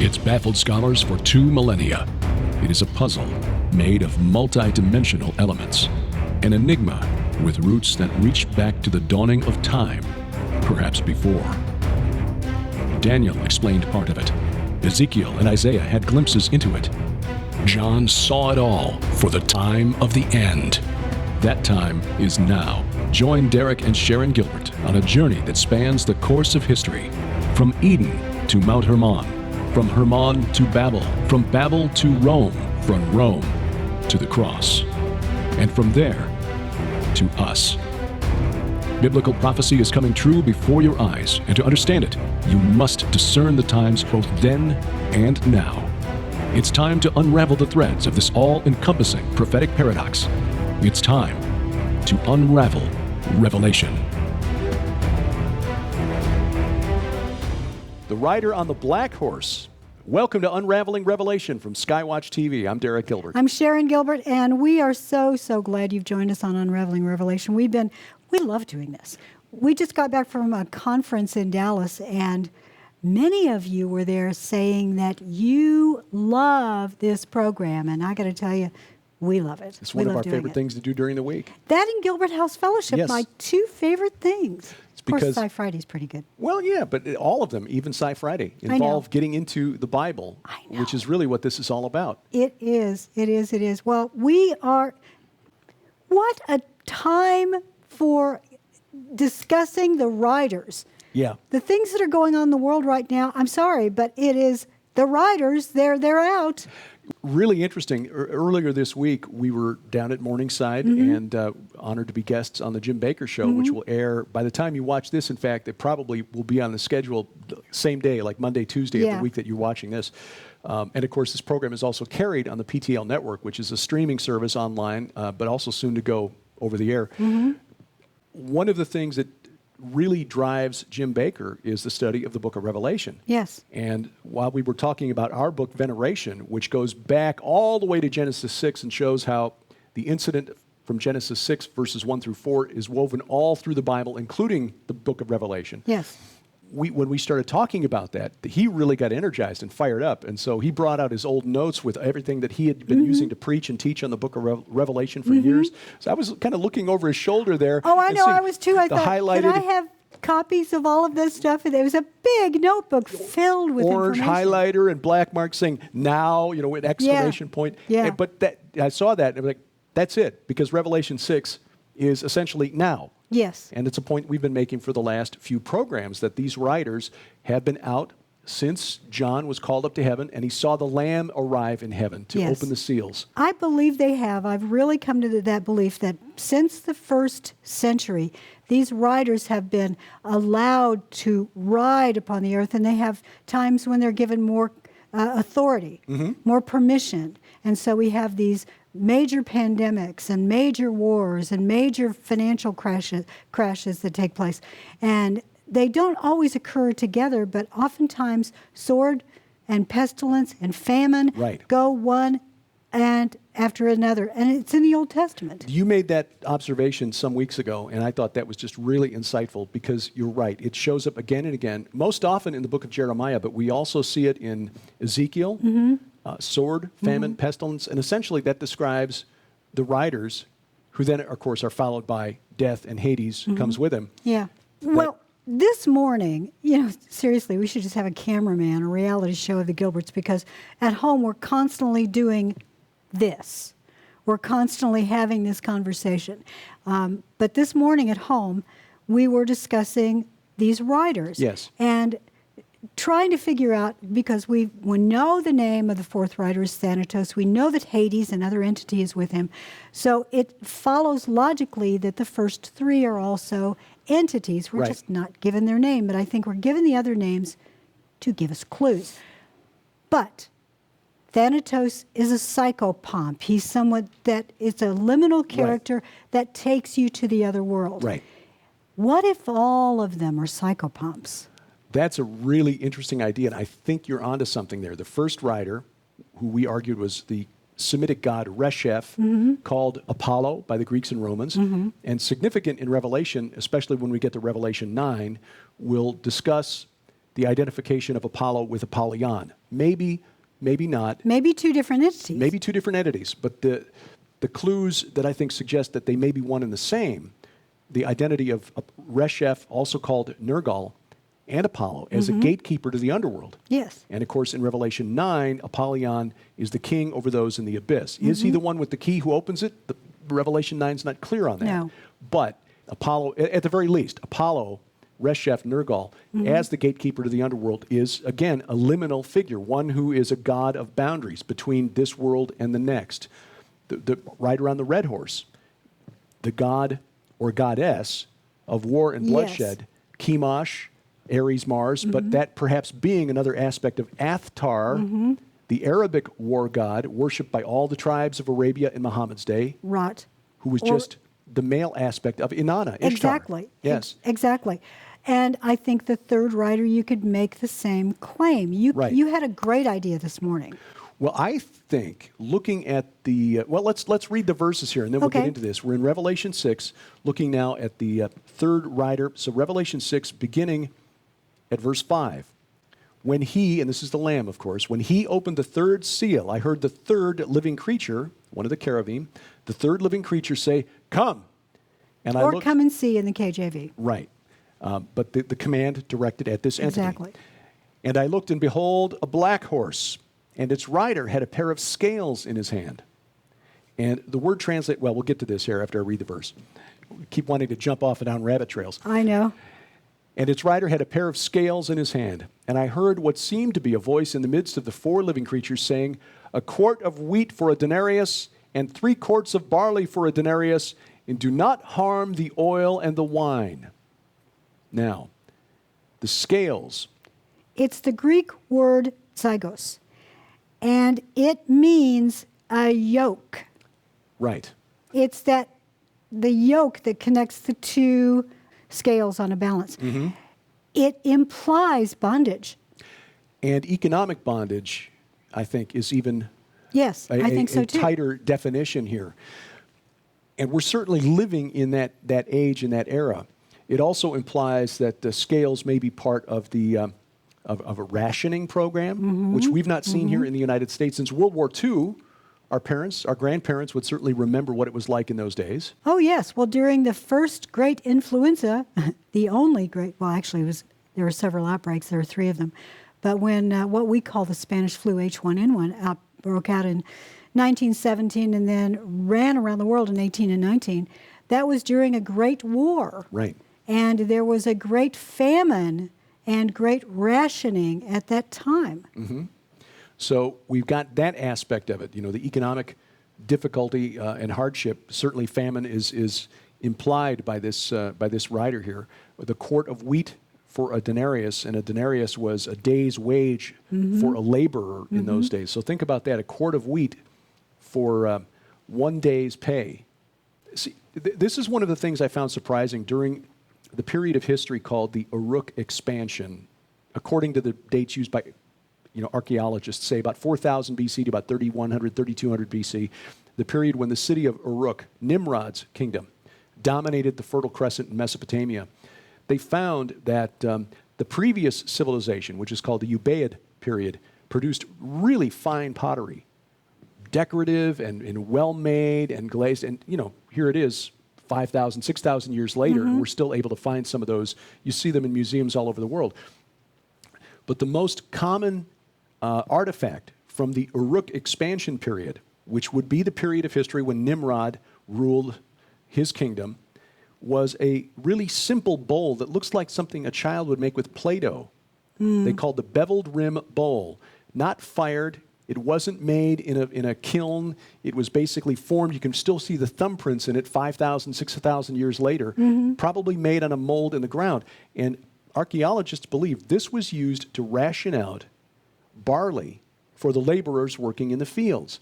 It's baffled scholars for 2 millennia. It is a puzzle made of multi-dimensional elements, an enigma with roots that reach back to the dawning of time, perhaps before. Daniel explained part of it. Ezekiel and Isaiah had glimpses into it. John saw it all for the time of the end. That time is now. Join Derek and Sharon Gilbert on a journey that spans the course of history, from Eden to Mount Hermon, from Hermon to Babel, from Babel to Rome, from Rome to the cross, and from there to us. Biblical prophecy is coming true before your eyes, and to understand it, you must discern the times both then and now. It's time to unravel the threads of this all-encompassing prophetic paradox. It's time to unravel Revelation. The rider on the black horse. Welcome to Unraveling Revelation from Skywatch TV. I'm Derek Gilbert. I'm Sharon Gilbert, and we are so glad you've joined us on Unraveling Revelation. We love doing this. We just got back from a conference in Dallas, and many of you were there saying that you love this program, and I got to tell you, we love it. It's one of our favorite things to do during the week. That and Gilbert House Fellowship, Yes. My 2 favorite things. Of course, because- Sci Friday's pretty good. Well, yeah, but all of them, even Sci Friday, involve getting into the Bible, which is really what this is all about. It is. Well, what a time for discussing the riders. Yeah. The things that are going on in the world right now, I'm sorry, but it is the riders, they're out. Really interesting. Earlier this week, we were down at Morningside and honored to be guests on the Jim Baker Show, which will air, by the time you watch this, in fact, it probably will be on the schedule the same day, like Monday, Tuesday of the week that you're watching this. And of course, this program is also carried on the PTL Network, which is a streaming service online, but also soon to go over the air. One of the things that really drives Jim Baker is the study of the book of Revelation. Yes. And while we were talking about our book, Veneration, which goes back all the way to Genesis 6 and shows how the incident from Genesis 6, verses 1 through 4, is woven all through the Bible, including the book of Revelation. Yes. When we started talking about that, he really got energized and fired up. And so he brought out his old notes with everything that he had been using to preach and teach on the book of Revelation for years. So I was kind of looking over his shoulder there. Oh, I know, I was too. I thought, highlighted, can I have copies of all of this stuff? And there was a big notebook filled with orange information. highlighter and black mark saying now, with exclamation point. Yeah. But I saw that and I was like, that's it, because Revelation 6 is essentially now. Yes. And it's a point we've been making for the last few programs, that these riders have been out since John was called up to heaven and he saw the Lamb arrive in heaven to open the seals. I believe they have. I've really come to that belief that since the first century, these riders have been allowed to ride upon the earth, and they have times when they're given more authority, more permission. And so we have these major pandemics and major wars and major financial crashes that take place. And they don't always occur together, but oftentimes sword and pestilence and famine go one and after another. And it's in the Old Testament. You made that observation some weeks ago, and I thought that was just really insightful, because you're right. It shows up again and again, most often in the book of Jeremiah, but we also see it in Ezekiel, sword, famine, pestilence, and essentially that describes the riders, who then, of course, are followed by death, and Hades comes with him. Yeah. Well, this morning, seriously, we should just have a cameraman, a reality show of the Gilberts, because at home we're constantly doing this. We're constantly having this conversation. But this morning at home, we were discussing these riders. Yes. And trying to figure out, because we know the name of the fourth rider is Thanatos. We know that Hades, another entity, is with him. So it follows logically that the first 3 are also entities. We're just not given their name, but I think we're given the other names to give us clues. But Thanatos is a psychopomp. He's someone that is a liminal character that takes you to the other world. Right. What if all of them are psychopomps? That's a really interesting idea, and I think you're onto something there. The first rider, who we argued was the Semitic god Resheph, called Apollo by the Greeks and Romans, and significant in Revelation, especially when we get to Revelation 9, we'll discuss the identification of Apollo with Apollyon. Maybe not. Maybe two different entities. Maybe two different entities, but the clues that I think suggest that they may be one and the same, the identity of Resheph, also called Nergal, and Apollo as a gatekeeper to the underworld. Yes. And of course, in Revelation 9, Apollyon is the king over those in the abyss. Is he the one with the key who opens it? Revelation 9 is not clear on that. No. But Apollo, at the very least, Apollo, Resheph, Nergal, as the gatekeeper to the underworld, is, again, a liminal figure, one who is a god of boundaries between this world and the next. The rider on the red horse, the god or goddess of war and bloodshed, Chemosh, Ares, Mars, but that perhaps being another aspect of Athtar, the Arabic war god, worshipped by all the tribes of Arabia in Muhammad's day, Right. who was just the male aspect of Inanna, Ishtar. Exactly. Yes. Exactly. And I think the third rider, you could make the same claim. Right. You had a great idea this morning. Well, I think looking at the let's read the verses here, and then we'll get into this. We're in Revelation 6, looking now at the third rider. So Revelation 6, beginning at verse 5. When he, and this is the Lamb, of course, when he opened the third seal, I heard the third living creature, one of the cherubim, the third living creature say, "Come." And I looked, come and see in the KJV. right. But the command directed at this entity. Exactly. And I looked, and behold, a black horse, and its rider had a pair of scales in his hand. And the word translate, well, we'll get to this here after I read the verse. We keep wanting to jump off and down rabbit trails. I know. And its rider had a pair of scales in his hand. And I heard what seemed to be a voice in the midst of the four living creatures saying, "A quart of wheat for a denarius, and 3 quarts of barley for a denarius, and do not harm the oil and the wine." Now, the scales. It's the Greek word zygos, and it means a yoke. Right. It's the yoke that connects the two scales on a balance. It implies bondage. And economic bondage, I think, is even Yes, I think so a too. tighter definition here. And we're certainly living in that age, in that era. It also implies that the scales may be part of the of a rationing program, which we've not seen here in the United States since World War II. Our grandparents would certainly remember what it was like in those days. Oh, yes. Well, during the first great influenza, the only great, well, actually, there were several outbreaks. There were 3 of them. But when what we call the Spanish flu H1N1 broke out in 1917 and then ran around the world in 18 and 19, that was during a great war. Right. And there was a great famine and great rationing at that time. So we've got that aspect of it. You know, the economic difficulty and hardship. Certainly, famine is implied by this rider here. The quart of wheat for a denarius, and a denarius was a day's wage for a laborer in those days. So think about that: a quart of wheat for 1 day's pay. See, this is one of the things I found surprising during the period of history called the Uruk expansion, according to the dates used by archaeologists, say about 4000 BC to about 3100, 3200 BC, the period when the city of Uruk, Nimrod's kingdom, dominated the Fertile Crescent in Mesopotamia. They found that the previous civilization, which is called the Ubaid period, produced really fine pottery, decorative and well-made and glazed. And, here it is, 5,000, 6,000 years later, and we're still able to find some of those. You see them in museums all over the world. But the most common artifact from the Uruk expansion period, which would be the period of history when Nimrod ruled his kingdom, was a really simple bowl that looks like something a child would make with Play-Doh. They called the beveled rim bowl. Not fired. It wasn't made in a kiln. It was basically formed. You can still see the thumbprints in it 5,000, 6,000 years later, probably made on a mold in the ground. And archaeologists believe this was used to ration out barley for the laborers working in the fields.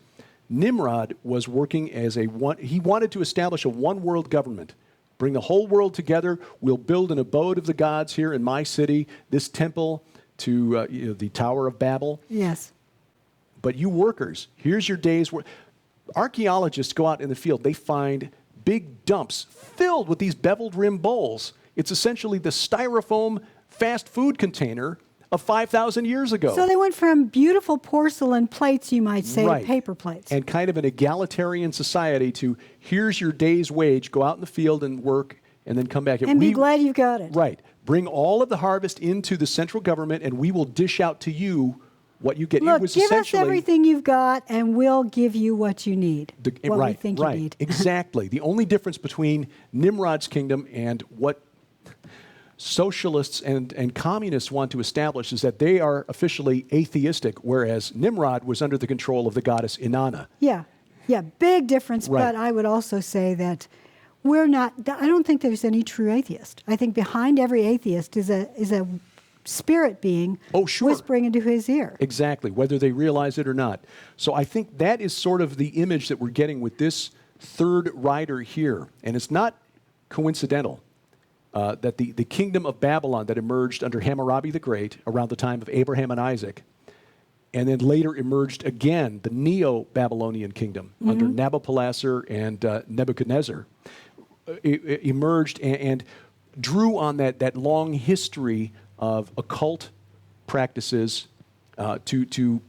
Nimrod was working he wanted to establish a one-world government, bring the whole world together. We'll build an abode of the gods here in my city, this temple to the Tower of Babel. Yes. But you workers, here's your day's work. Archaeologists go out in the field. They find big dumps filled with these beveled rim bowls. It's essentially the styrofoam fast food container of 5,000 years ago. So they went from beautiful porcelain plates, you might say, Right. to paper plates. And kind of an egalitarian society to, here's your day's wage, go out in the field and work, and then come back. And be glad you've got it. Right. Bring all of the harvest into the central government, and we will dish out to you what you get. Look, It was give us essentially everything you've got, and we'll give you what you need. What we think you need. Exactly. The only difference between Nimrod's kingdom and what socialists and communists want to establish is that they are officially atheistic, whereas Nimrod was under the control of the goddess Inanna. Yeah, big difference. Right. But I would also say that we're not. I don't think there's any true atheist. I think behind every atheist is a spirit being whispering into his ear. Exactly, whether they realize it or not. So I think that is sort of the image that we're getting with this third rider here, and it's not coincidental. That the kingdom of Babylon that emerged under Hammurabi the Great around the time of Abraham and Isaac, and then later emerged again, the Neo-Babylonian kingdom under Nabopolassar and Nebuchadnezzar, emerged and drew on that long history of occult practices to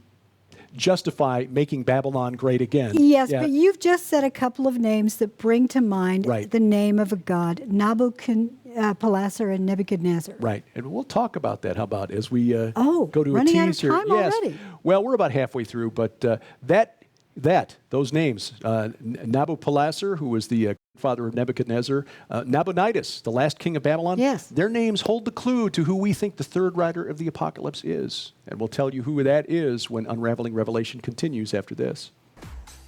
justify making Babylon great again. Yes, but you've just said a couple of names that bring to mind the name of a god, Nabopolassar and Nebuchadnezzar. Right, and we'll talk about that. How about as we go to a running out of tease here? time already. Well, we're about halfway through, but those names, Nabopolassar, who was the father of Nebuchadnezzar, Nabonidus, the last king of Babylon, their names hold the clue to who we think the third rider of the apocalypse is. And we'll tell you who that is when Unraveling Revelation continues after this.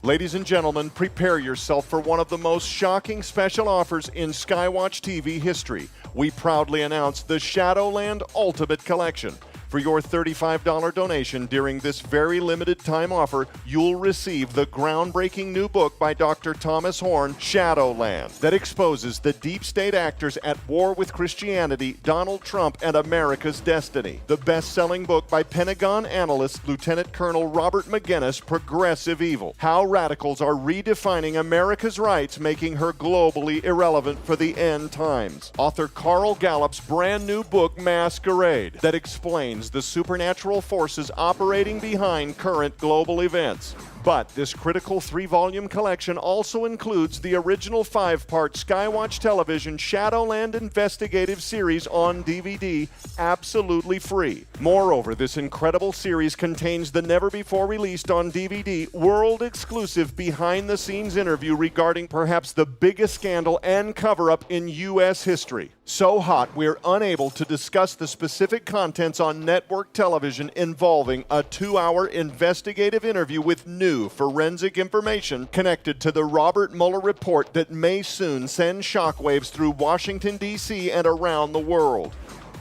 Ladies and gentlemen, prepare yourself for one of the most shocking special offers in Skywatch TV history. We proudly announce the Shadowland Ultimate Collection. For your $35 donation during this very limited time offer, you'll receive the groundbreaking new book by Dr. Thomas Horn, Shadowland, that exposes the deep state actors at war with Christianity, Donald Trump, and America's destiny. The best-selling book by Pentagon analyst Lieutenant Colonel Robert McGinnis, Progressive Evil: How Radicals Are Redefining America's Rights, Making Her Globally Irrelevant for the End Times. Author Carl Gallup's brand new book, Masquerade, that explains the supernatural forces operating behind current global events. But this critical 3-volume collection also includes the original 5-part Skywatch Television Shadowland Investigative Series on DVD, absolutely free. Moreover, this incredible series contains the never-before-released on DVD, world-exclusive behind-the-scenes interview regarding perhaps the biggest scandal and cover-up in U.S. history. So hot, we're unable to discuss the specific contents on network television involving a 2-hour investigative interview with new forensic information connected to the Robert Mueller report that may soon send shockwaves through Washington, D.C. and around the world.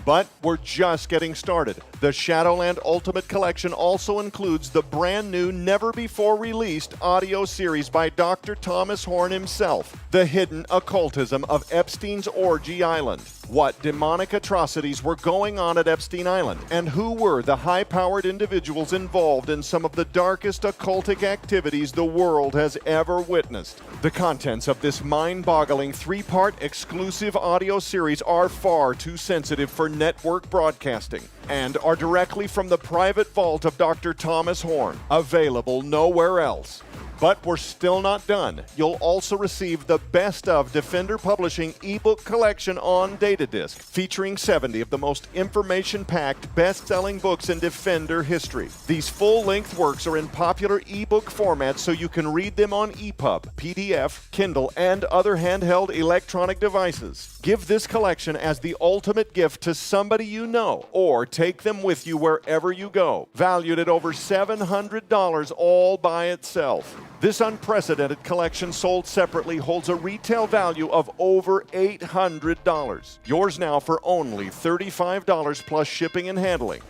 But we're just getting started. The Shadowland Ultimate Collection also includes the brand new, never-before-released audio series by Dr. Thomas Horn himself, The Hidden Occultism of Epstein's Orgy Island. What demonic atrocities were going on at Epstein Island, and who were the high-powered individuals involved in some of the darkest occultic activities the world has ever witnessed. The contents of this mind-boggling 3-part exclusive audio series are far too sensitive for network broadcasting, and are directly from the private vault of Dr. Thomas Horn, available nowhere else. But we're still not done. You'll also receive the Best of Defender Publishing ebook collection on data disc, featuring 70 of the most information-packed, best-selling books in Defender history. These full-length works are in popular ebook formats, so you can read them on EPUB, PDF, Kindle, and other handheld electronic devices. Give this collection as the ultimate gift to somebody you know, or take them with you wherever you go. Valued at over $700 all by itself. This unprecedented collection, sold separately, holds a retail value of over $800. Yours now for only $35 plus shipping and handling.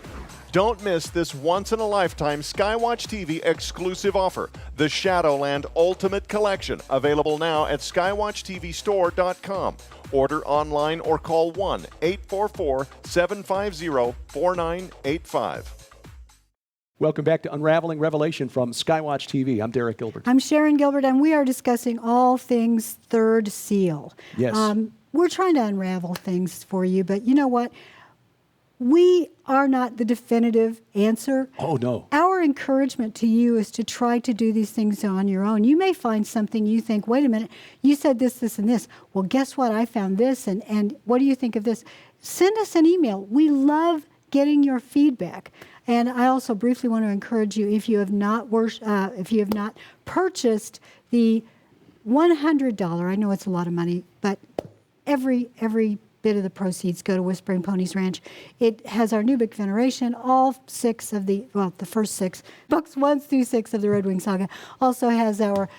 Don't miss this once-in-a-lifetime Skywatch TV exclusive offer, the Shadowland Ultimate Collection, available now at skywatchtvstore.com. Order online or call 1-844-750-4985. Welcome back to Unraveling Revelation from Skywatch TV. I'm Derek Gilbert. I'm Sharon Gilbert, and we are discussing all things Third Seal. Yes. We're trying to unravel things for you, but you know what? we are not the definitive answer. Oh, no. Our encouragement to you is to try to do these things on your own. You may find something you think, wait a minute, you said this, this, and this. Well, guess what? I found this, and what do you think of this? Send us an email. We love getting your feedback. And I also briefly want to encourage you, if you have not purchased the $100, I know it's a lot of money, but every bit of the proceeds go to Whispering Ponies Ranch. It has our new book, Veneration, all the first 6, books 1 through 6 of the Red Wing Saga. Also has our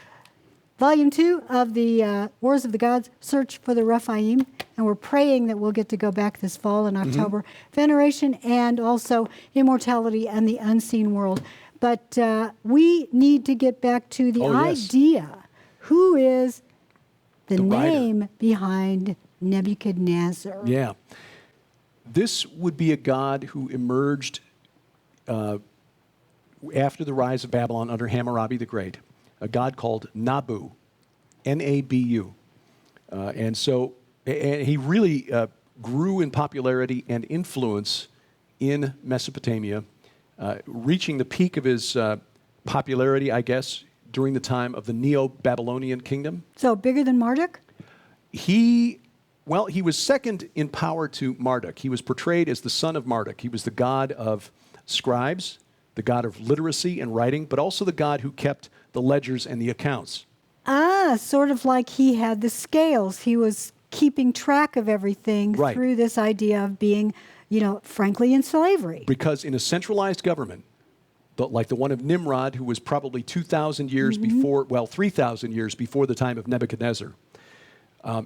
Volume 2 of the Wars of the Gods, Search for the Rephaim, and we're praying that we'll get to go back this fall in October. Veneration, and also Immortality and the Unseen World. But we need to get back to the idea. Who is the name behind Nebuchadnezzar? Yeah. This would be a god who emerged after the rise of Babylon under Hammurabi the Great, a god called Nabu, N-A-B-U. And he really grew in popularity and influence in Mesopotamia, reaching the peak of his popularity, I guess, during the time of the Neo-Babylonian kingdom. So bigger than Marduk? He was second in power to Marduk. He was portrayed as the son of Marduk. He was the god of scribes, the god of literacy and writing, but also the god who kept the ledgers and the accounts. Sort of like he had the scales. He was keeping track of everything through this idea of being, frankly, in slavery. Because in a centralized government, like the one of Nimrod, who was probably 2,000 years before, 3,000 years before the time of Nebuchadnezzar,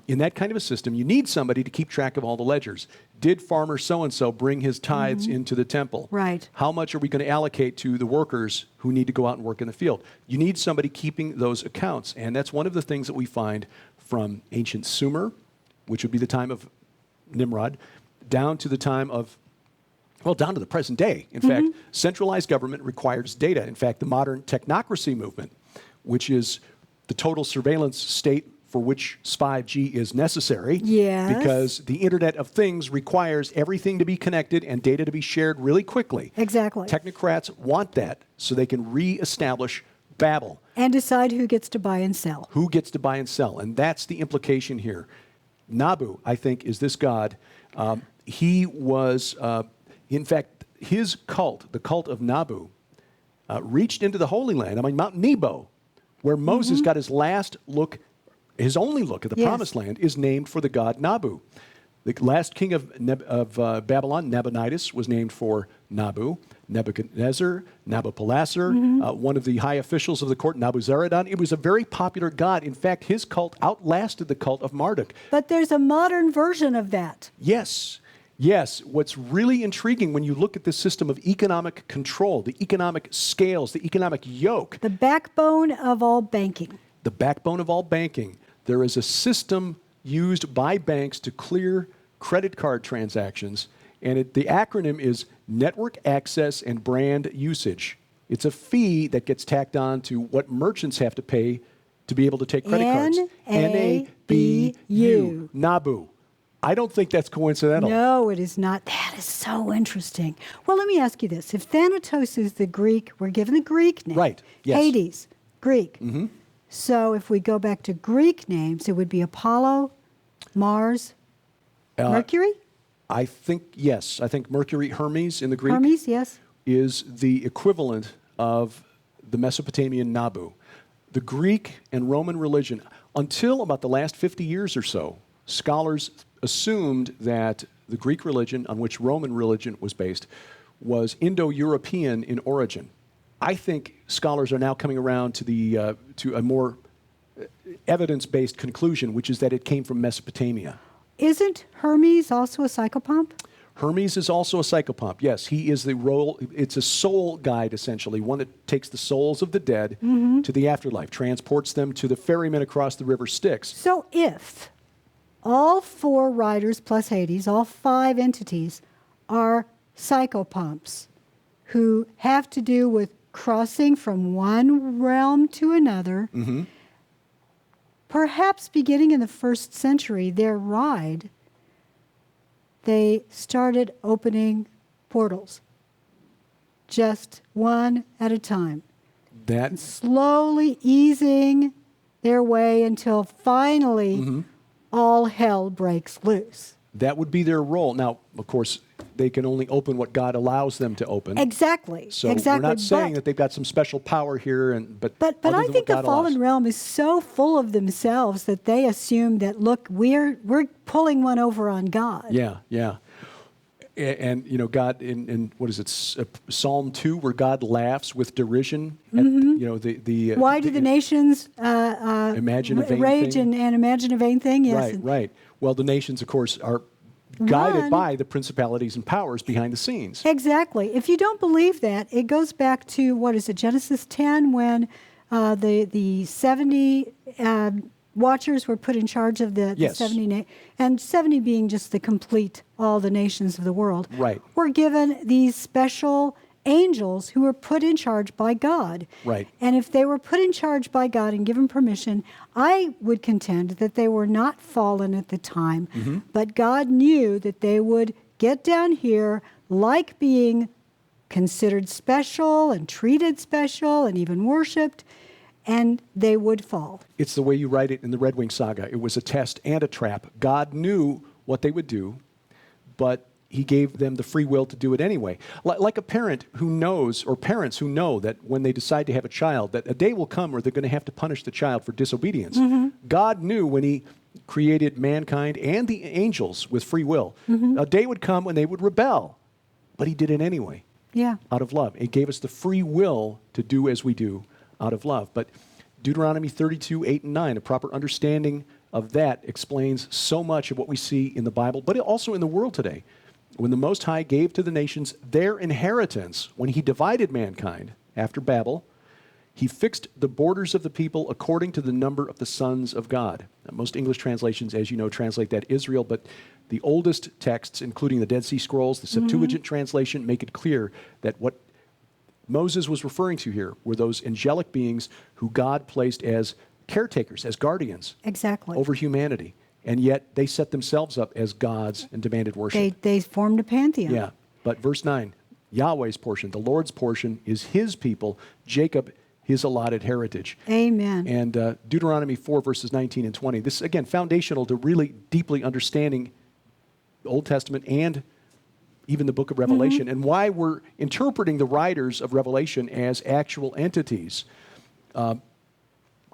in that kind of a system, you need somebody to keep track of all the ledgers. Did farmer so-and-so bring his tithes into the temple? Right. How much are we going to allocate to the workers who need to go out and work in the field? You need somebody keeping those accounts. And that's one of the things that we find from ancient Sumer, which would be the time of Nimrod, down to the time of, down to the present day. In fact, centralized government requires data. In fact, the modern technocracy movement, which is the total surveillance state for which 5G is necessary, because the Internet of Things requires everything to be connected and data to be shared really quickly. Exactly. Technocrats want that so they can reestablish Babel. And decide who gets to buy and sell. Who gets to buy and sell. And that's the implication here. Nabu, I think, is this god. He was, in fact, his cult, the cult of Nabu, reached into the Holy Land, Mount Nebo, where Moses got his last look. His only look at the Promised Land is named for the god Nabu. The last king of Babylon, Nabonidus, was named for Nabu. Nebuchadnezzar, Nabopolassar, one of the high officials of the court, Nabuzaradan. It was a very popular god. In fact, his cult outlasted the cult of Marduk. But there's a modern version of that. Yes. What's really intriguing when you look at this system of economic control, the economic scales, the economic yoke. The backbone of all banking. The backbone of all banking. There is a system used by banks to clear credit card transactions, and the acronym is Network Access and Brand Usage. It's a fee that gets tacked on to what merchants have to pay to be able to take credit cards. N-A-B-U. Nabu. I don't think that's coincidental. No, it is not. That is so interesting. Well, let me ask you this. If Thanatos is the Greek, we're given the Greek name. Right, yes. Hades, Greek. So if we go back to Greek names, it would be Apollo, Mars, Mercury? I think, yes. I think Mercury, Hermes in the Greek. Hermes, yes. Is the equivalent of the Mesopotamian Nabu. The Greek and Roman religion, until about the last 50 years or so, scholars assumed that the Greek religion, on which Roman religion was based, was Indo-European in origin. I think scholars are now coming around to a more evidence-based conclusion, which is that it came from Mesopotamia. Isn't Hermes also a psychopomp? Hermes is also a psychopomp, yes. He is it's a soul guide, essentially, one that takes the souls of the dead to the afterlife, transports them to the ferryman across the river Styx. So if all 4 riders plus Hades, all 5 entities, are psychopomps who have to do with crossing from one realm to another, perhaps beginning in the 1st century, their ride they started opening portals, just one at a time, That slowly easing their way until finally all hell breaks loose. that would be their role. Now, of course, they can only open what God allows them to open. Exactly. So exactly. we're not saying that they've got some special power here, but But other I than think what the God fallen allows. realm is so full of themselves that they assume that, look, we're pulling one over on God. Yeah, yeah. And you know, God in what is it, Psalm 2, where God laughs with derision at you know the Why do the nations imagine a vain rage thing? and imagine a vain thing? Yes. Right, right. Well, the nations, of course, are guided Run. by the principalities and powers behind the scenes. Exactly. If you don't believe that, it goes back to, what is it, Genesis 10, when the 70 watchers were put in charge of the Yes. 70, and 70 being just the complete, all the nations of the world, Right. were given these special angels who were put in charge by God. Right. And if they were put in charge by God and given permission, I would contend that they were not fallen at the time, but God knew that they would get down here like being considered special and treated special and even worshipped, and they would fall. It's the way you write it in the Red Wing saga. It was a test and a trap. God knew what they would do, but he gave them the free will to do it anyway. Like a parent who knows, or parents who know that when they decide to have a child, that a day will come where they're going to have to punish the child for disobedience. God knew when he created mankind and the angels with free will, a day would come when they would rebel, but he did it anyway. Yeah. Out of love. It gave us the free will to do as we do out of love. But Deuteronomy 32, 8 and 9, a proper understanding of that explains so much of what we see in the Bible, but also in the world today. When the Most High gave to the nations their inheritance, when he divided mankind after Babel, he fixed the borders of the people according to the number of the sons of God. Now, most English translations, as you know, translate that Israel, but the oldest texts, including the Dead Sea Scrolls, the Septuagint translation, make it clear that what Moses was referring to here were those angelic beings who God placed as caretakers, as guardians Exactly. over humanity. And yet they set themselves up as gods and demanded worship. They formed a pantheon. Yeah. But verse 9, Yahweh's portion, the Lord's portion, is his people, Jacob, his allotted heritage. Amen. And Deuteronomy 4, verses 19 and 20. This is, again, foundational to really deeply understanding the Old Testament and even the book of Revelation, and why we're interpreting the writers of Revelation as actual entities.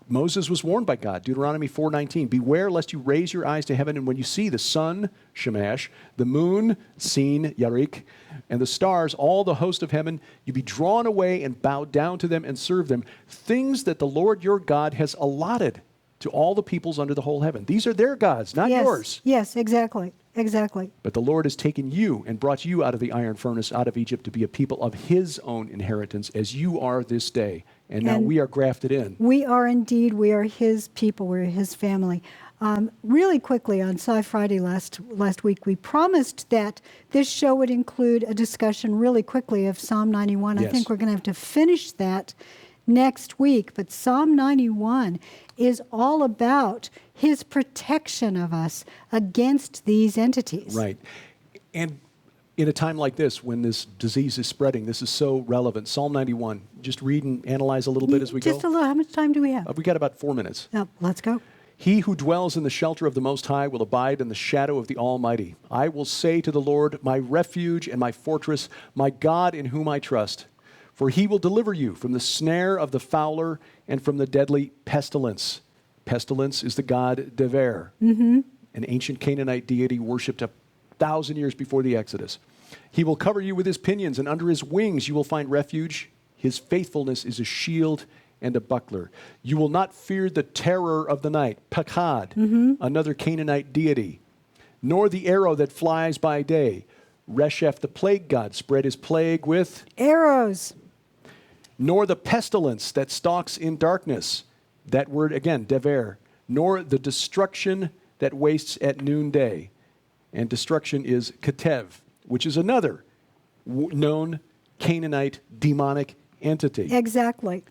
Moses was warned by God, Deuteronomy 4:19, beware lest you raise your eyes to heaven, and when you see the sun, Shamash, the moon, Sin, Uruk, and the stars, all the host of heaven, you be drawn away and bow down to them and serve them, things that the Lord your God has allotted to all the peoples under the whole heaven. These are their gods, not yours. Yes, exactly. Exactly. But the Lord has taken you and brought you out of the iron furnace, out of Egypt, to be a people of his own inheritance, as you are this day. And now we are grafted in. We are indeed. We are his people. We're his family. Really quickly, on Sci Friday last week, we promised that this show would include a discussion really quickly of Psalm 91. Yes. I think we're going to have to finish that next week. But Psalm 91 is all about his protection of us against these entities. Right. And in a time like this, when this disease is spreading, this is so relevant. Psalm 91, just read and analyze a little bit as we go. Just a little. How much time do we have? We got about 4 minutes. Oh, let's go. He who dwells in the shelter of the Most High will abide in the shadow of the Almighty. I will say to the Lord, my refuge and my fortress, my God in whom I trust. For he will deliver you from the snare of the fowler and from the deadly pestilence. Pestilence is the god Dever, an ancient Canaanite deity worshipped 1,000 years before the Exodus. He will cover you with his pinions, and under his wings you will find refuge. His faithfulness is a shield and a buckler. You will not fear the terror of the night, Pakad, another Canaanite deity, nor the arrow that flies by day. Resheph, the plague god, spread his plague with arrows. Nor the pestilence that stalks in darkness. That word again, Dever. Nor the destruction that wastes at noonday. And destruction is Ketev, which is another known Canaanite demonic entity. Exactly.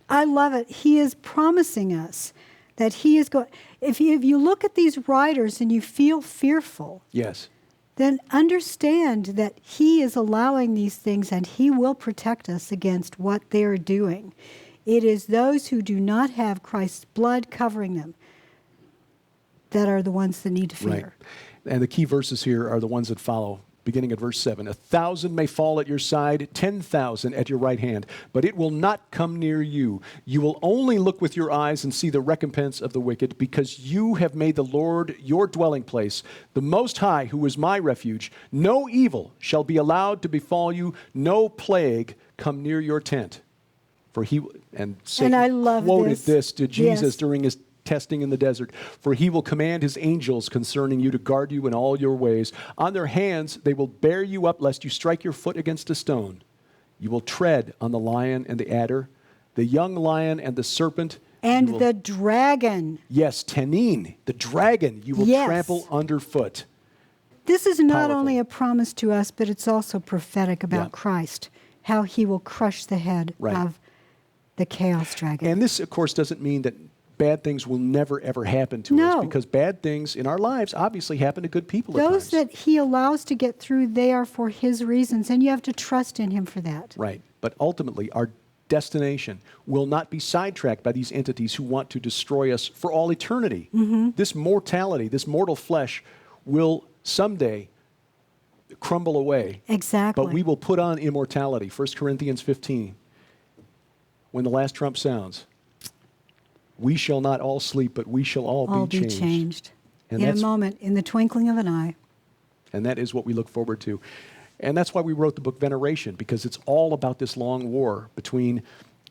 I love it. He is promising us that he is going. If you look at these writers and you feel fearful, Yes. then understand that he is allowing these things and he will protect us against what they're doing. It is those who do not have Christ's blood covering them that are the ones that need to fear. Right. And the key verses here are the ones that follow, beginning at verse 7. 1,000 may fall at your side, 10,000 at your right hand, but it will not come near you. You will only look with your eyes and see the recompense of the wicked, because you have made the Lord your dwelling place, the Most High, who is my refuge. No evil shall be allowed to befall you, no plague come near your tent. For he, and Satan I love quoted this to Jesus Yes. during his testing in the desert. For he will command his angels concerning you to guard you in all your ways. On their hands they will bear you up, lest you strike your foot against a stone. You will tread on the lion and the adder, the young lion and the serpent. And You will- the dragon. Yes, Tanin, the dragon, you will Yes. trample underfoot. This is not Powerful. only a promise to us, but it's also prophetic about Yeah. Christ, how he will crush the head Right. of the chaos dragon. And this, of course, doesn't mean that bad things will never, ever happen to No. us, because bad things in our lives obviously happen to good people at Those times. that he allows to get through, they are for his reasons, and you have to trust in him for that. Right. But ultimately, our destination will not be sidetracked by these entities who want to destroy us for all eternity. This mortality, this mortal flesh, will someday crumble away. Exactly. But we will put on immortality. 1 Corinthians 15. When the last trump sounds, we shall not all sleep, but we shall all be changed. And In a that's- moment, in the twinkling of an eye. And that is what we look forward to. And that's why we wrote the book Veneration, because it's all about this long war between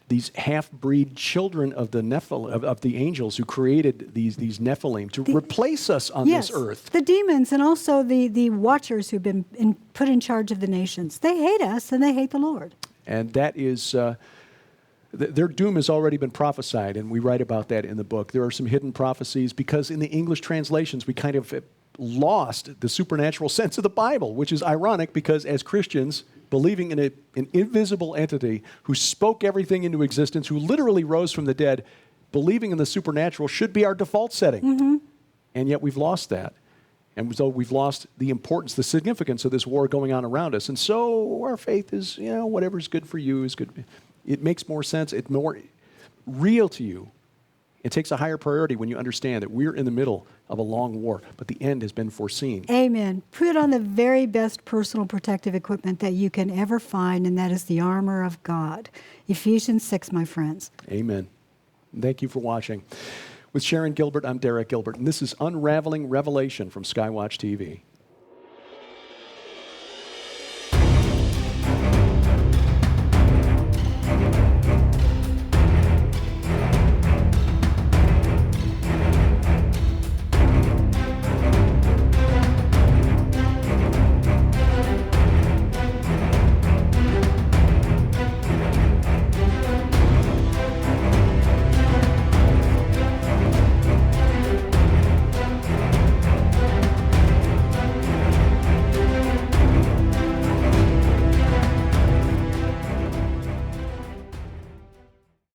these half-breed children of the of the angels who created these Nephilim to replace us on Yes, this earth. the demons and also the watchers who've been put in charge of the nations. They hate us and they hate the Lord. And that is, their doom has already been prophesied, and we write about that in the book. There are some hidden prophecies, because in the English translations, we kind of lost the supernatural sense of the Bible, which is ironic, because as Christians, believing in an invisible entity who spoke everything into existence, who literally rose from the dead, believing in the supernatural should be our default setting. And yet we've lost that. And so we've lost the importance, the significance of this war going on around us. And so our faith is, whatever's good for you is good. It makes more sense. It's more real to you. It takes a higher priority when you understand that we're in the middle of a long war, but the end has been foreseen. Amen. Put on the very best personal protective equipment that you can ever find, and that is the armor of God. Ephesians 6, my friends. Amen. Thank you for watching. With Sharon Gilbert, I'm Derek Gilbert, and this is Unraveling Revelation from Skywatch TV.